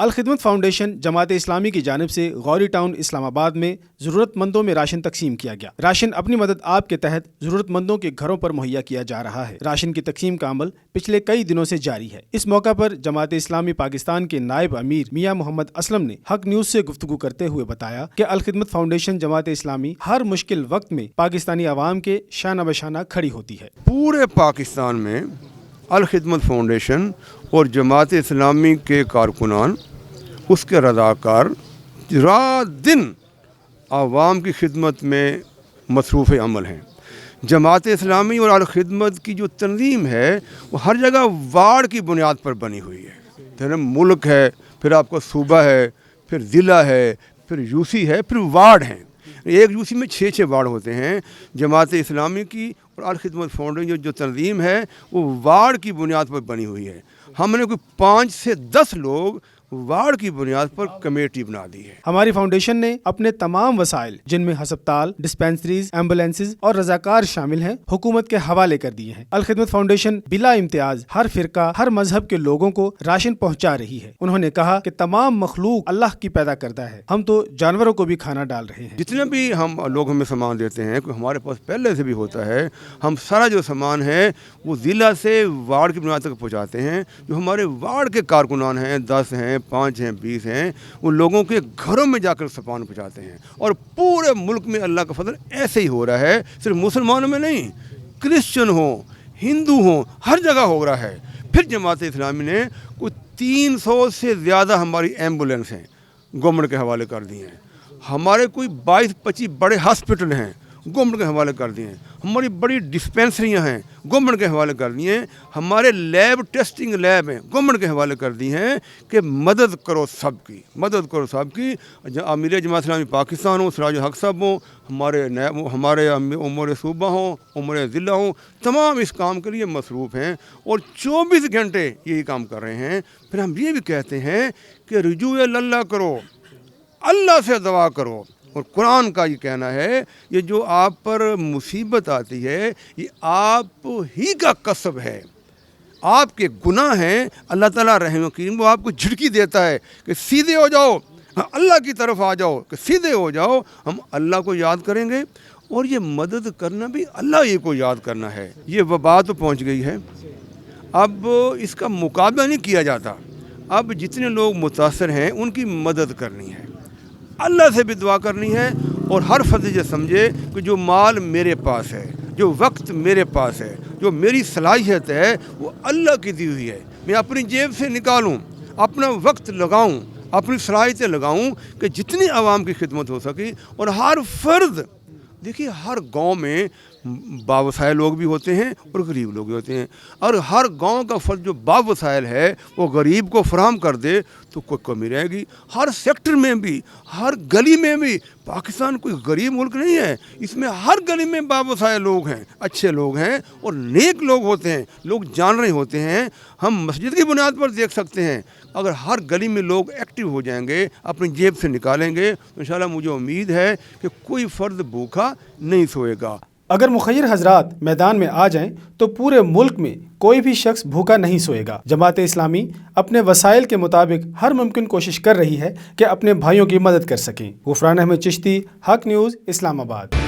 Alkhidmat foundation Jamaat Islami की जानिब से गौरी टाउन इस्लामाबाद में ज़रूरतमंदों में राशन तकसीम किया गया। राशन अपनी मदद आप के तहत ज़रूरतमंदों के घरों पर मुहैया किया जा रहा है। राशन की तकसीम का अमल पिछले कई दिनों से जारी है। इस मौका पर जमात इस्लामी पाकिस्तान के नायब अमीर मियाँ मोहम्मद असलम ने हक न्यूज़ से गुफ्तगू करते हुए बताया कि अलखिदमत फाउंडेशन जमात इस्लामी हर मुश्किल वक्त में पाकिस्तानी आवाम के शाना बशाना खड़ी होती है। पूरे पाकिस्तान में अलखिदमत फाउंडेशन और जमात इस्लामी के कारकुनान, उसके रज़ाकार रात दिन आवाम की खिदमत में मसरूफ़ अमल हैं। जमात इस्लामी और अलखिदमत की जो तंजीम है वो हर जगह वार्ड की बुनियाद पर बनी हुई है। फिर मुल्क है, फिर आपका सूबा है, फिर ज़िला है, फिर यूसी है, फिर वार्ड हैं। एक यूसी में 6 वार्ड होते हैं। जमात इस्लामी की और अलखिदमत फाउंडेशन जो तंजीम है वो वार्ड की बुनियाद पर बनी हुई है। हमने कोई 5 से 10 लोग वार्ड की बुनियाद पर कमेटी बना दी है। हमारी फाउंडेशन ने अपने तमाम वसाइल, जिनमें हस्पताल, डिस्पेंसरीज, एम्बुलेंसेज और रजाकार शामिल हैं, हुकूमत के हवाले कर दिए हैं। अलखिदमत फाउंडेशन बिला इम्तियाज हर फिरका, हर मजहब के लोगों को राशन पहुंचा रही है। उन्होंने कहा कि तमाम मखलूक अल्लाह की पैदा करता है, हम तो जानवरों को भी खाना डाल रहे हैं। जितने भी हम लोग हमें सामान देते हैं, हमारे पास पहले से भी होता है, हम सारा जो सामान है वो ज़िला से वार्ड की बुनियाद तक पहुँचाते हैं। जो हमारे वार्ड के कारकुनान हैं, 10 हैं, 5 हैं, 20 हैं, वो लोगों के घरों में जाकर सामान पहुँचाते हैं। और पूरे मुल्क में अल्लाह का फजल ऐसे ही हो रहा है। सिर्फ मुसलमानों में नहीं, क्रिश्चियन हो, हिंदू हो, हर जगह हो रहा है। फिर जमात इस्लामी ने कुछ 300 से ज़्यादा हमारी एम्बुलेंस हैं गवर्नमेंट के हवाले कर दी हैं। हमारे कोई 22-25 बड़े हॉस्पिटल हैं, गवर्नमेंट के हवाले कर दिए हैं। हमारी बड़ी डिस्पेंसरियां हैं, गवर्नमेंट के हवाले कर दिए हैं। हमारे लैब, टेस्टिंग लैब हैं, गवर्नमेंट के हवाले कर दी हैं कि मदद करो सबकी, मदद करो सबकी। अमीर जमात इस्लामी पाकिस्तान हो, सिराजुल हक साहब हो, हमारे उमर सूबा हो, उमर ज़िला हो, तमाम इस काम के लिए मसरूफ़ हैं और 24 घंटे यही काम कर रहे हैं। फिर हम ये भी कहते हैं कि रुजू अल्लाह करो, अल्लाह से दुआ करो। और कुरान का ये कहना है, ये जो आप पर मुसीबत आती है ये आप ही का कसब है, आपके गुनाह हैं। अल्लाह ताला रहम रहीम, वो आपको झिड़की देता है कि सीधे हो जाओ, अल्लाह की तरफ आ जाओ, कि सीधे हो जाओ। हम अल्लाह को याद करेंगे और ये मदद करना भी अल्लाह ही को याद करना है। ये वबा तो पहुँच गई है, अब इसका मुकाबला नहीं किया जाता। अब जितने लोग मुतासर हैं उनकी मदद करनी है, अल्लाह से भी दुआ करनी है। और हर फर्द ये समझे कि जो माल मेरे पास है, जो वक्त मेरे पास है, जो मेरी सलाहियत है, वो अल्लाह की दी हुई है। मैं अपनी जेब से निकालूं, अपना वक्त लगाऊं, अपनी सलाहियतें लगाऊं कि जितनी आवाम की खिदमत हो सके। और हर फर्द, देखिए हर गांव में बावसाइल लोग भी होते हैं और गरीब लोग भी होते हैं। और हर गांव का फर्द जो बावसाइल है वो गरीब को फराहम कर दे तो कोई कमी रहेगी। हर सेक्टर में भी, हर गली में भी, पाकिस्तान कोई गरीब मुल्क नहीं है, इसमें हर गली में बावसाइल लोग हैं, अच्छे लोग हैं और नेक लोग होते हैं, लोग जान रहे होते हैं। हम मस्जिद की बुनियाद पर देख सकते हैं, अगर हर गली में लोग एक्टिव हो जाएंगे, अपनी जेब से निकालेंगे तो इंशाल्लाह मुझे उम्मीद है कि कोई फ़र्द भूखा नहीं सोएगा। अगर मुखय्यर हजरात मैदान में आ जाएं तो पूरे मुल्क में कोई भी शख्स भूखा नहीं सोएगा। जमात इस्लामी अपने वसाइल के मुताबिक हर मुमकिन कोशिश कर रही है कि अपने भाइयों की मदद कर सकें। गुफरान अहमद चिश्ती, हक न्यूज़, इस्लामाबाद।